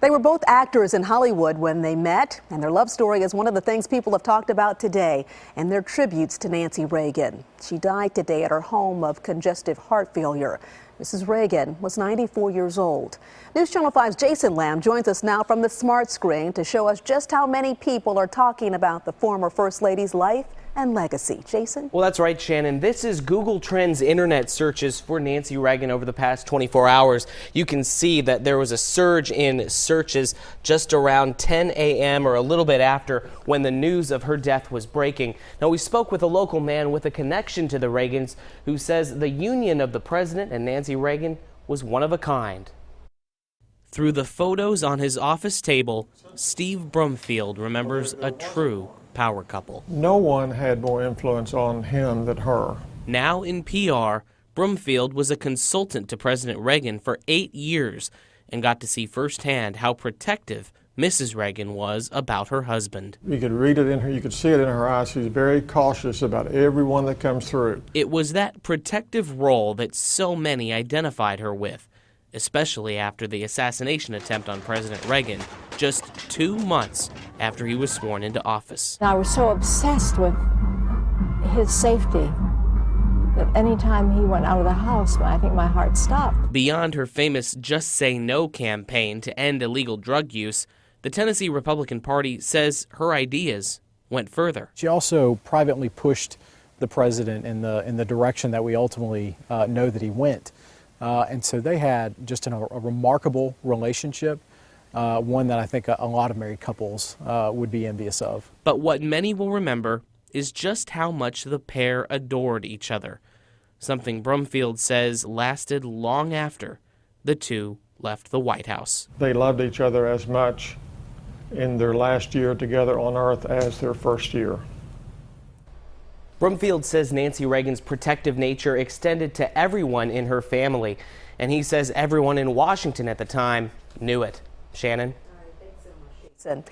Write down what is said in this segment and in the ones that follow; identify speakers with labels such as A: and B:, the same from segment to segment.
A: They were both actors in Hollywood when they met, and their love story is one of the things people have talked about today and their tributes to Nancy Reagan. She died today at her home of congestive heart failure. Mrs. Reagan was 94 years old. News Channel 5's Jason Lamb joins us now from the smart screen to show us just how many people are talking about the former First Lady's life and legacy. Jason?
B: Well, that's right, Shannon. This is Google Trends internet searches for Nancy Reagan over the past 24 hours. You can see that there was a surge in searches just around 10 a.m. or a little bit after when the news of her death was breaking. Now, we spoke with a local man with a connection to the Reagans who says the union of the president and Nancy Reagan was one of a kind. Through the photos on his office table, Steve Brumfield remembers a true power couple.
C: No one had more influence on him than her.
B: Now in PR, Brumfield was a consultant to President Reagan for 8 years and got to see firsthand how protective Mrs. Reagan was about her husband.
C: You could read it in her, you could see it in her eyes. She's very cautious about everyone that comes through.
B: It was that protective role that so many identified her with, especially after the assassination attempt on President Reagan just 2 months after he was sworn into office.
D: I was so obsessed with his safety that any time he went out of the house, I think my heart stopped.
B: Beyond her famous Just Say No campaign to end illegal drug use, the Tennessee Republican Party says her ideas went further.
E: She also privately pushed the president in the direction that we ultimately know that he went. And so they had just a remarkable relationship, one that I think a lot of married couples would be envious of.
B: But what many will remember is just how much the pair adored each other, something Brumfield says lasted long after the two left the White House.
C: They loved each other as much in their last year together on earth as their first year.
B: Brumfield says Nancy Reagan's protective nature extended to everyone in her family, and he says everyone in Washington at the time knew it. Shannon?
A: All right, thanks so much, Jason.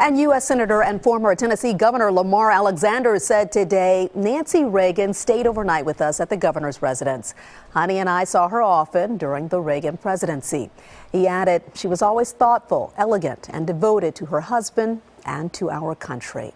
A: And U.S. Senator and former Tennessee Governor Lamar Alexander said today Nancy Reagan stayed overnight with us at the governor's residence. Honey and I saw her often during the Reagan presidency. He added she was always thoughtful, elegant, and devoted to her husband and to our country.